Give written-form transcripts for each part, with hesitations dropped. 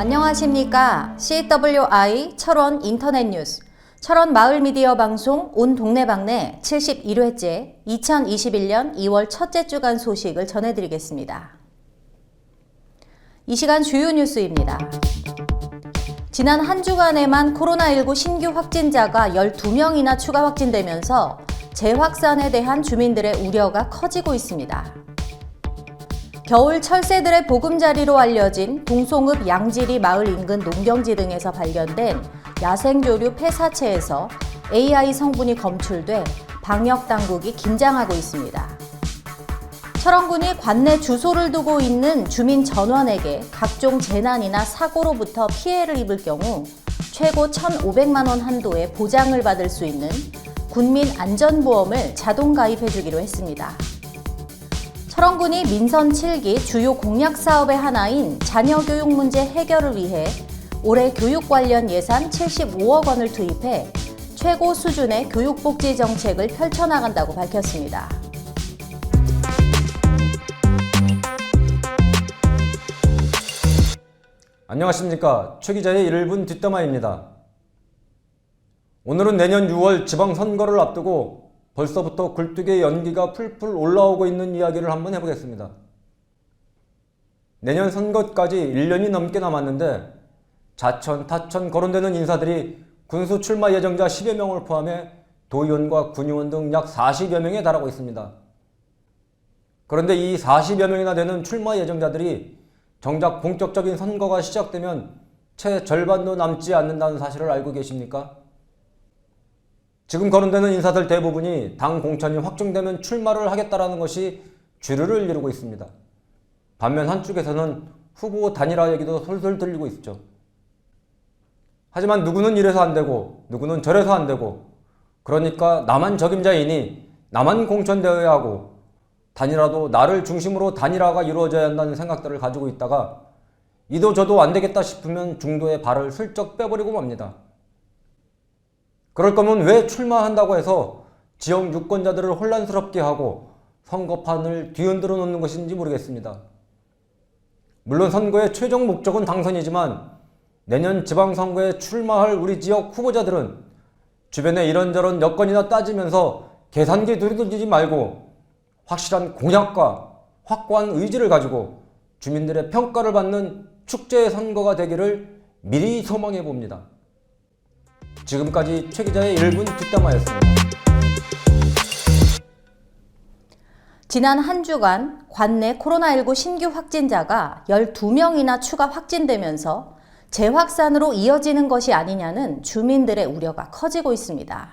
안녕하십니까. CWI 철원 인터넷 뉴스, 철원 마을 미디어 방송 온 동네방네 71회째 2021년 2월 첫째 주간 소식을 전해드리겠습니다. 이 시간 주요 뉴스입니다. 지난 한 주간에만 코로나19 신규 확진자가 12명이나 추가 확진되면서 재확산에 대한 주민들의 우려가 커지고 있습니다. 겨울 철새들의 보금자리로 알려진 동송읍 양지리 마을 인근 농경지 등에서 발견된 야생조류 폐사체에서 AI 성분이 검출돼 방역당국이 긴장하고 있습니다. 철원군이 관내 주소를 두고 있는 주민 전원에게 각종 재난이나 사고로부터 피해를 입을 경우 최고 1,500만 원 한도의 보장을 받을 수 있는 군민안전보험을 자동 가입해주기로 했습니다. 철원군이 민선 7기 주요 공약 사업의 하나인 자녀교육 문제 해결을 위해 올해 교육 관련 예산 75억 원을 투입해 최고 수준의 교육복지 정책을 펼쳐나간다고 밝혔습니다. 안녕하십니까. 최 기자의 1분 뒷담화입니다. 오늘은 내년 6월 지방선거를 앞두고 벌써부터 굴뚝의 연기가 풀풀 올라오고 있는 이야기를 한번 해보겠습니다. 내년 선거까지 1년이 넘게 남았는데 자천, 타천 거론되는 인사들이 군수 출마 예정자 10여 명을 포함해 도의원과 군의원 등 약 40여 명에 달하고 있습니다. 그런데 이 40여 명이나 되는 출마 예정자들이 정작 본격적인 선거가 시작되면 채 절반도 남지 않는다는 사실을 알고 계십니까? 지금 거론되는 인사들 대부분이 당 공천이 확정되면 출마를 하겠다라는 것이 주류를 이루고 있습니다. 반면 한쪽에서는 후보 단일화 얘기도 솔솔 들리고 있죠. 하지만 누구는 이래서 안 되고 누구는 저래서 안 되고, 그러니까 나만 적임자이니 나만 공천되어야 하고 단일화도 나를 중심으로 단일화가 이루어져야 한다는 생각들을 가지고 있다가 이도 저도 안 되겠다 싶으면 중도에 발을 슬쩍 빼버리고 맙니다. 그럴 거면 왜 출마한다고 해서 지역 유권자들을 혼란스럽게 하고 선거판을 뒤흔들어 놓는 것인지 모르겠습니다. 물론 선거의 최종 목적은 당선이지만 내년 지방선거에 출마할 우리 지역 후보자들은 주변에 이런저런 여건이나 따지면서 계산기 두드리지 말고 확실한 공약과 확고한 의지를 가지고 주민들의 평가를 받는 축제의 선거가 되기를 미리 소망해 봅니다. 지금까지 최 기자의 1분 뒷담화였습니다. 지난 한 주간 관내 코로나19 신규 확진자가 12명이나 추가 확진되면서 재확산으로 이어지는 것이 아니냐는 주민들의 우려가 커지고 있습니다.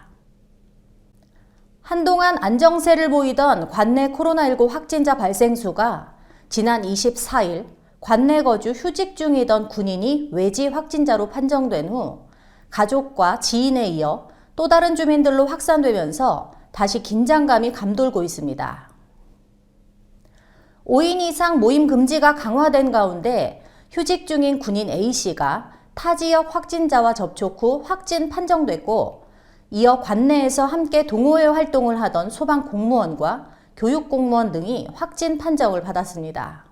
한동안 안정세를 보이던 관내 코로나19 확진자 발생 수가 지난 24일 관내 거주 휴직 중이던 군인이 외지 확진자로 판정된 후 가족과 지인에 이어 또 다른 주민들로 확산되면서 다시 긴장감이 감돌고 있습니다. 5인 이상 모임 금지가 강화된 가운데 휴직 중인 군인 A씨가 타 지역 확진자와 접촉 후 확진 판정됐고, 이어 관내에서 함께 동호회 활동을 하던 소방 공무원과 교육 공무원 등이 확진 판정을 받았습니다.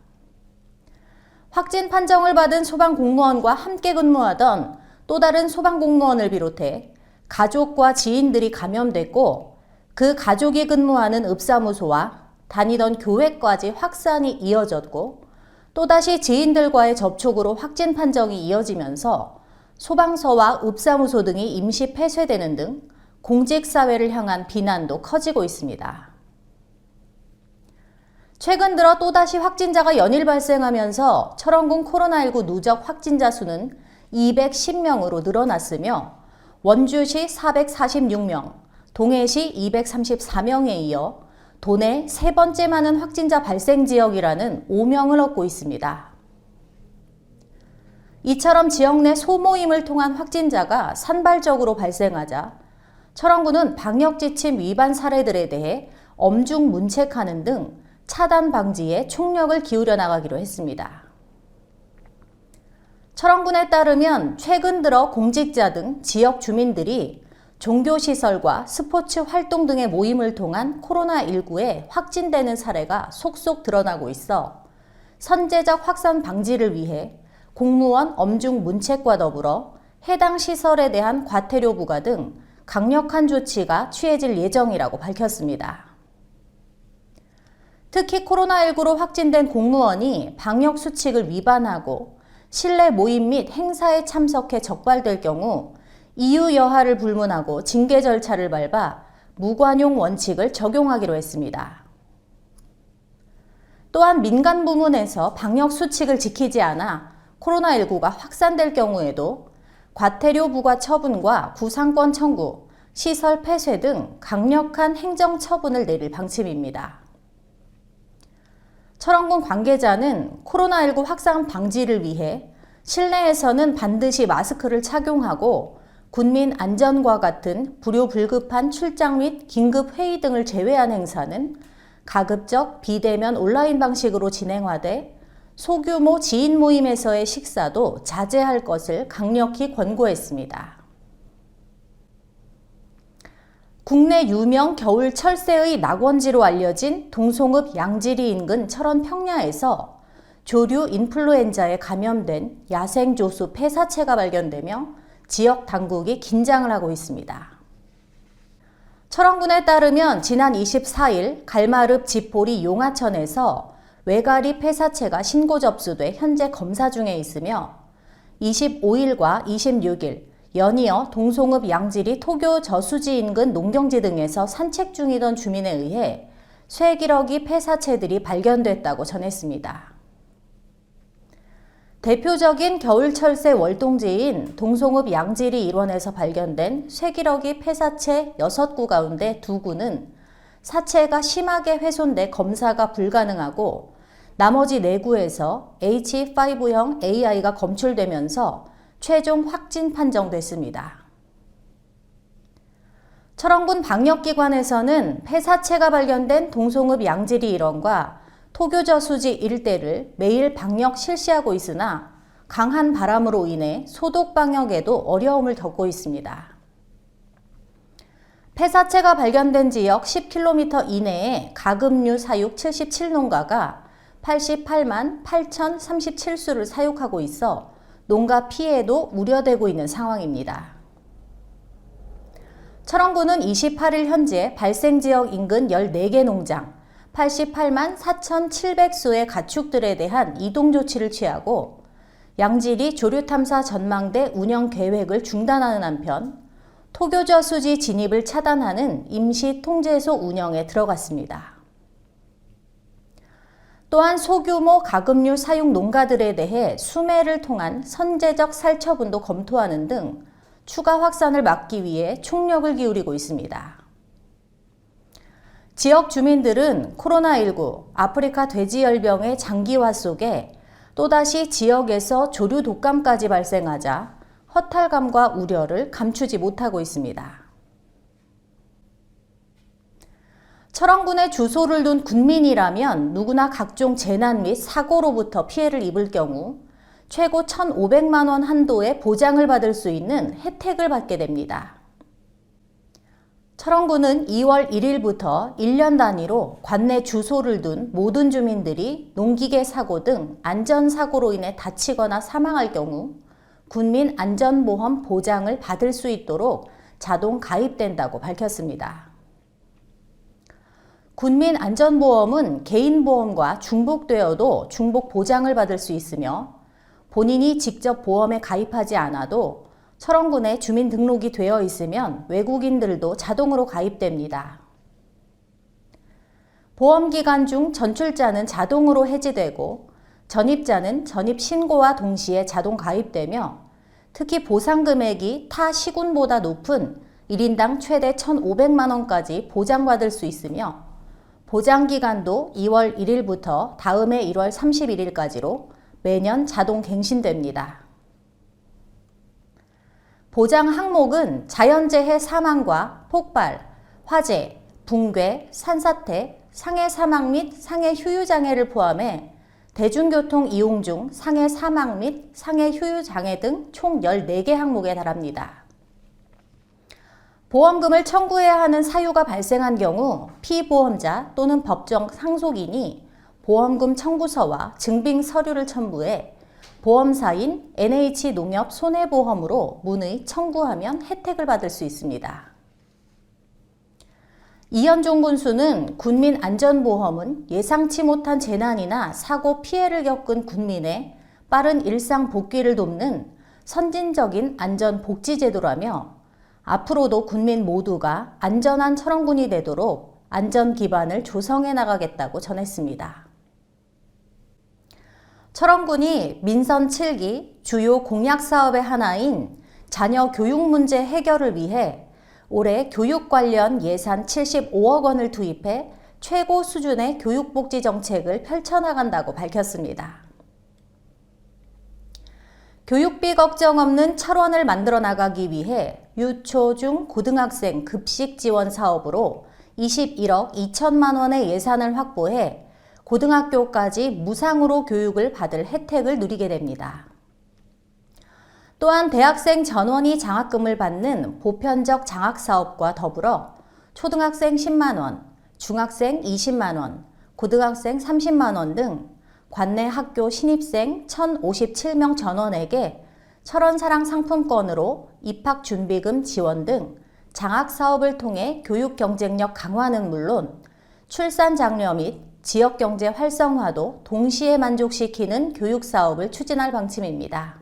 확진 판정을 받은 소방 공무원과 함께 근무하던 또 다른 소방 공무원을 비롯해 가족과 지인들이 감염됐고, 그 가족이 근무하는 읍사무소와 다니던 교회까지 확산이 이어졌고, 또다시 지인들과의 접촉으로 확진 판정이 이어지면서 소방서와 읍사무소 등이 임시 폐쇄되는 등 공직사회를 향한 비난도 커지고 있습니다. 최근 들어 또다시 확진자가 연일 발생하면서 철원군 코로나19 누적 확진자 수는 210명으로 늘어났으며 원주시 446명, 동해시 234명에 이어 도내 세 번째 많은 확진자 발생 지역이라는 오명을 얻고 있습니다. 이처럼 지역 내 소모임을 통한 확진자가 산발적으로 발생하자 철원군은 방역지침 위반 사례들에 대해 엄중 문책하는 등 차단 방지에 총력을 기울여 나가기로 했습니다. 철원군에 따르면 최근 들어 공직자 등 지역 주민들이 종교시설과 스포츠 활동 등의 모임을 통한 코로나19에 확진되는 사례가 속속 드러나고 있어 선제적 확산 방지를 위해 공무원 엄중 문책과 더불어 해당 시설에 대한 과태료 부과 등 강력한 조치가 취해질 예정이라고 밝혔습니다. 특히 코로나19로 확진된 공무원이 방역 수칙을 위반하고 실내 모임 및 행사에 참석해 적발될 경우 이유 여하를 불문하고 징계 절차를 밟아 무관용 원칙을 적용하기로 했습니다. 또한 민간 부문에서 방역 수칙을 지키지 않아 코로나19가 확산될 경우에도 과태료 부과 처분과 구상권 청구, 시설 폐쇄 등 강력한 행정 처분을 내릴 방침입니다. 철원군 관계자는 코로나19 확산 방지를 위해 실내에서는 반드시 마스크를 착용하고 군민 안전과 같은 불효불급한 출장 및 긴급 회의 등을 제외한 행사는 가급적 비대면 온라인 방식으로 진행하되 소규모 지인 모임에서의 식사도 자제할 것을 강력히 권고했습니다. 국내 유명 겨울 철새의 낙원지로 알려진 동송읍 양지리 인근 철원 평야에서 조류 인플루엔자에 감염된 야생조수 폐사체가 발견되며 지역 당국이 긴장을 하고 있습니다. 철원군에 따르면 지난 24일 갈마릅 지포리 용하천에서 외가리 폐사체가 신고 접수돼 현재 검사 중에 있으며 25일과 26일 연이어 동송읍 양지리 토교 저수지 인근 농경지 등에서 산책 중이던 주민에 의해 쇠기러기 폐사체들이 발견됐다고 전했습니다. 대표적인 겨울철새 월동지인 동송읍 양지리 일원에서 발견된 쇠기러기 폐사체 6구 가운데 2구는 사체가 심하게 훼손돼 검사가 불가능하고 나머지 4구에서 H5형 AI가 검출되면서 최종 확진 판정됐습니다. 철원군 방역기관에서는 폐사체가 발견된 동송읍 양지리 일원과 토교저수지 일대를 매일 방역 실시하고 있으나 강한 바람으로 인해 소독 방역에도 어려움을 겪고 있습니다. 폐사체가 발견된 지역 10km 이내에 가금류 사육 77농가가 88만 8,037수를 사육하고 있어 농가 피해도 우려되고 있는 상황입니다. 철원군은 28일 현재 발생지역 인근 14개 농장, 88만 4,700수의 가축들에 대한 이동조치를 취하고 양지리 조류탐사 전망대 운영 계획을 중단하는 한편 토교저수지 진입을 차단하는 임시 통제소 운영에 들어갔습니다. 또한 소규모 가금류 사육 농가들에 대해 수매를 통한 선제적 살처분도 검토하는 등 추가 확산을 막기 위해 총력을 기울이고 있습니다. 지역 주민들은 코로나19, 아프리카 돼지열병의 장기화 속에 또다시 지역에서 조류 독감까지 발생하자 허탈감과 우려를 감추지 못하고 있습니다. 철원군에 주소를 둔 군민이라면 누구나 각종 재난 및 사고로부터 피해를 입을 경우 최고 1,500만 원 한도의 보장을 받을 수 있는 혜택을 받게 됩니다. 철원군은 2월 1일부터 1년 단위로 관내 주소를 둔 모든 주민들이 농기계 사고 등 안전사고로 인해 다치거나 사망할 경우 군민 안전보험 보장을 받을 수 있도록 자동 가입된다고 밝혔습니다. 군민 안전보험은 개인보험과 중복되어도 중복 보장을 받을 수 있으며 본인이 직접 보험에 가입하지 않아도 철원군에 주민 등록이 되어 있으면 외국인들도 자동으로 가입됩니다. 보험기간 중 전출자는 자동으로 해지되고 전입자는 전입 신고와 동시에 자동 가입되며 특히 보상금액이 타 시군보다 높은 1인당 최대 1,500만 원까지 보장받을 수 있으며 보장기간도 2월 1일부터 다음해 1월 31일까지로 매년 자동 갱신됩니다. 보장 항목은 자연재해 사망과 폭발, 화재, 붕괴, 산사태, 상해 사망 및 상해 휴유장애를 포함해 대중교통 이용 중 상해 사망 및 상해 휴유장애 등 총 14개 항목에 달합니다. 보험금을 청구해야 하는 사유가 발생한 경우 피보험자 또는 법정 상속인이 보험금 청구서와 증빙 서류를 첨부해 보험사인 NH농협 손해보험으로 문의 청구하면 혜택을 받을 수 있습니다. 이현종 군수는 군민안전보험은 예상치 못한 재난이나 사고 피해를 겪은 군민의 빠른 일상 복귀를 돕는 선진적인 안전복지제도라며 앞으로도 군민 모두가 안전한 철원군이 되도록 안전 기반을 조성해 나가겠다고 전했습니다. 철원군이 민선 7기 주요 공약 사업의 하나인 자녀 교육 문제 해결을 위해 올해 교육 관련 예산 75억 원을 투입해 최고 수준의 교육복지 정책을 펼쳐나간다고 밝혔습니다. 교육비 걱정 없는 철원을 만들어 나가기 위해 유초, 중, 고등학생 급식 지원 사업으로 21억 2천만 원의 예산을 확보해 고등학교까지 무상으로 교육을 받을 혜택을 누리게 됩니다. 또한 대학생 전원이 장학금을 받는 보편적 장학사업과 더불어 초등학생 10만 원, 중학생 20만 원, 고등학생 30만 원 등 관내 학교 신입생 1,057명 전원에게 철원사랑 상품권으로 입학준비금 지원 등 장학사업을 통해 교육 경쟁력 강화는 물론 출산 장려 및 지역경제 활성화도 동시에 만족시키는 교육사업을 추진할 방침입니다.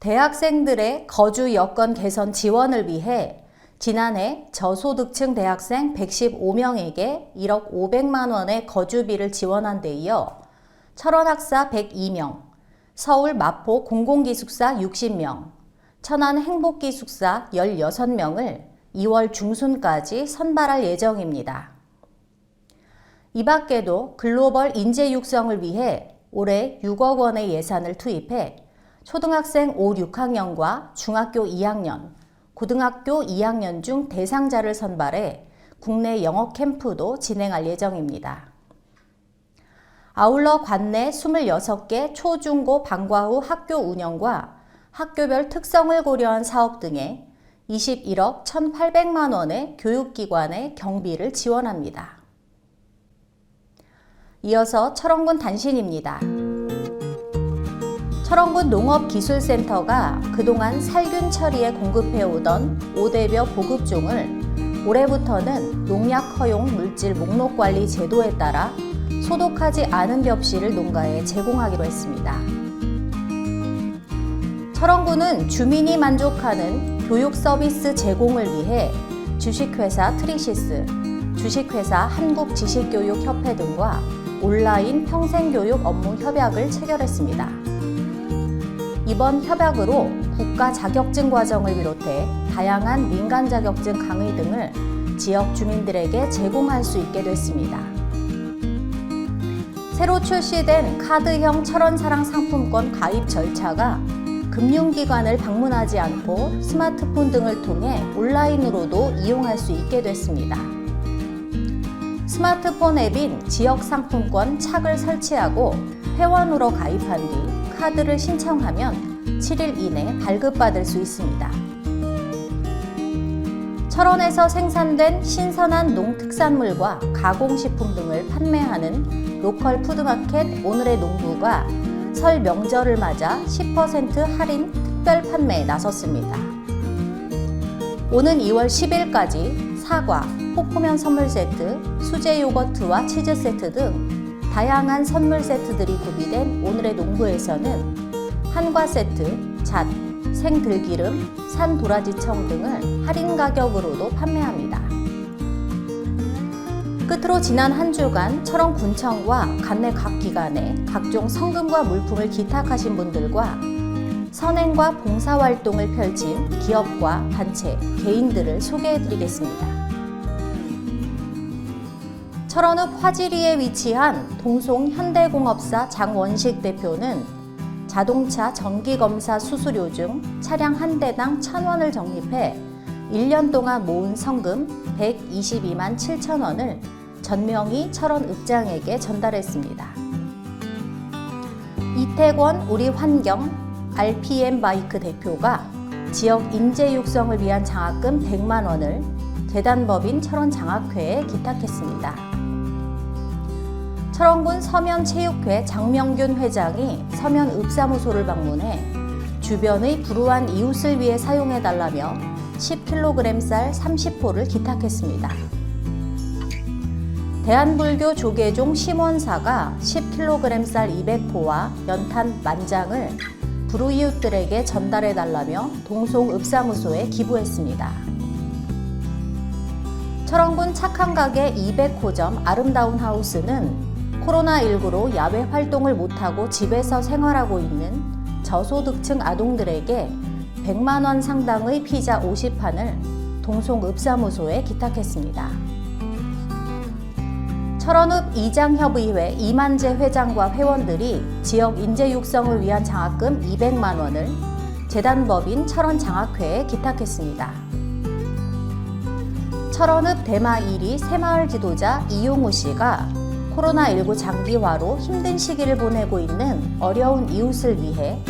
대학생들의 거주 여건 개선 지원을 위해 지난해 저소득층 대학생 115명에게 1억 500만 원의 거주비를 지원한 데 이어 철원학사 102명, 서울 마포 공공기숙사 60명, 천안 행복기숙사 16명을 2월 중순까지 선발할 예정입니다. 이 밖에도 글로벌 인재 육성을 위해 올해 6억 원의 예산을 투입해 초등학생 5, 6학년과 중학교 2학년, 고등학교 2학년 중 대상자를 선발해 국내 영어 캠프도 진행할 예정입니다. 아울러 관내 26개 초, 중, 고 방과 후 학교 운영과 학교별 특성을 고려한 사업 등에 21억 1,800만 원의 교육기관의 경비를 지원합니다. 이어서 철원군 단신입니다. 철원군 농업기술센터가 그동안 살균 처리에 공급해오던 5대벼 보급종을 올해부터는 농약 허용 물질 목록 관리 제도에 따라 소독하지 않은 벽씨를 농가에 제공하기로 했습니다. 철원군은 주민이 만족하는 교육 서비스 제공을 위해 주식회사 트리시스, 주식회사 한국지식교육협회 등과 온라인 평생교육 업무 협약을 체결했습니다. 이번 협약으로 국가 자격증 과정을 비롯해 다양한 민간 자격증 강의 등을 지역 주민들에게 제공할 수 있게 됐습니다. 새로 출시된 카드형 철원사랑 상품권 가입 절차가 금융기관을 방문하지 않고 스마트폰 등을 통해 온라인으로도 이용할 수 있게 됐습니다. 스마트폰 앱인 지역상품권 착을 설치하고 회원으로 가입한 뒤 카드를 신청하면 7일 이내 발급받을 수 있습니다. 철원에서 생산된 신선한 농특산물과 가공식품 등을 판매하는 로컬 푸드마켓 오늘의 농부가 설 명절을 맞아 10% 할인 특별 판매에 나섰습니다. 오는 2월 10일까지 사과, 포포면 선물 세트, 수제 요거트와 치즈 세트 등 다양한 선물 세트들이 구비된 오늘의 농부에서는 한과 세트, 잣, 생들기름, 산도라지청 등을 할인 가격으로도 판매합니다. 끝으로 지난 한 주간 철원군청과 관내 각 기관에 각종 성금과 물품을 기탁하신 분들과 선행과 봉사활동을 펼친 기업과 단체, 개인들을 소개해드리겠습니다. 철원읍 화지리에 위치한 동송현대공업사 장원식 대표는 자동차 정기검사 수수료 중 차량 한 대당 1,000원을 적립해 1년 동안 모은 성금 122만 7천 원을 전명희 철원읍장에게 전달했습니다. 이태권 우리환경 RPM 바이크 대표가 지역 인재 육성을 위한 장학금 100만 원을 재단법인 철원장학회에 기탁했습니다. 철원군 서면체육회 장명균 회장이 서면읍사무소를 방문해 주변의 불우한 이웃을 위해 사용해달라며 10kg 쌀 30포를 기탁했습니다. 대한불교 조계종 심원사가 10kg 쌀 200포와 연탄 10장을 불우이웃들에게 전달해달라며 동송읍사무소에 기부했습니다. 철원군 착한 가게 200호점 아름다운 하우스는 코로나19로 야외 활동을 못하고 집에서 생활하고 있는 저소득층 아동들에게 100만 원 상당의 피자 50판을 동송읍사무소에 기탁했습니다. 철원읍 이장협의회 이만재 회장과 회원들이 지역 인재 육성을 위한 장학금 200만 원을 재단법인 철원장학회에 기탁했습니다. 철원읍 대마 1위 새마을 지도자 이용우 씨가 코로나19 장기화로 힘든 시기를 보내고 있는 어려운 이웃을 위해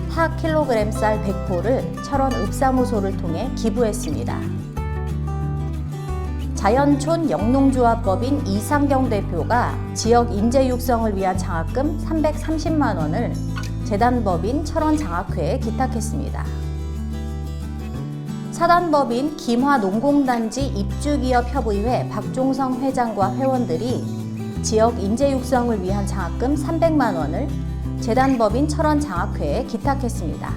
4kg 쌀 100포를 철원읍사무소를 통해 기부했습니다. 자연촌 영농조합법인 이상경 대표가 지역 인재 육성을 위한 장학금 330만 원을 재단법인 철원장학회에 기탁했습니다. 사단법인 김화농공단지 입주기업협의회 박종성 회장과 회원들이 지역 인재 육성을 위한 장학금 300만 원을 재단법인 철원장학회에 기탁했습니다.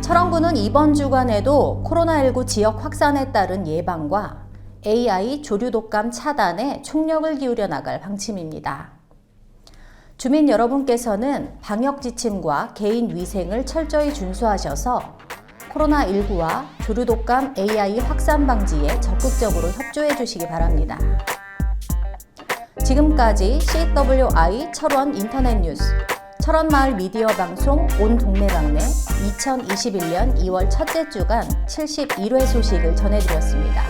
철원군은 이번 주간에도 코로나19 지역 확산에 따른 예방과 AI 조류 독감 차단에 총력을 기울여 나갈 방침입니다. 주민 여러분께서는 방역 지침과 개인 위생을 철저히 준수하셔서 코로나19와 조류 독감 AI 확산 방지에 적극적으로 협조해 주시기 바랍니다. 지금까지 CWI 철원 인터넷 뉴스 철원마을 미디어 방송 온 동네방네 2021년 2월 첫째 주간 71회 소식을 전해드렸습니다.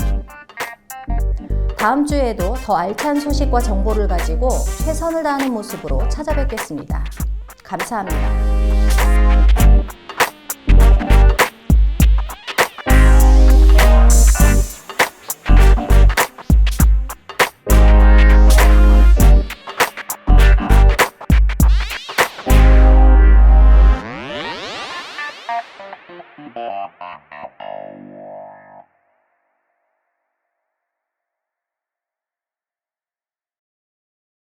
다음 주에도 더 알찬 소식과 정보를 가지고 최선을 다하는 모습으로 찾아뵙겠습니다. 감사합니다.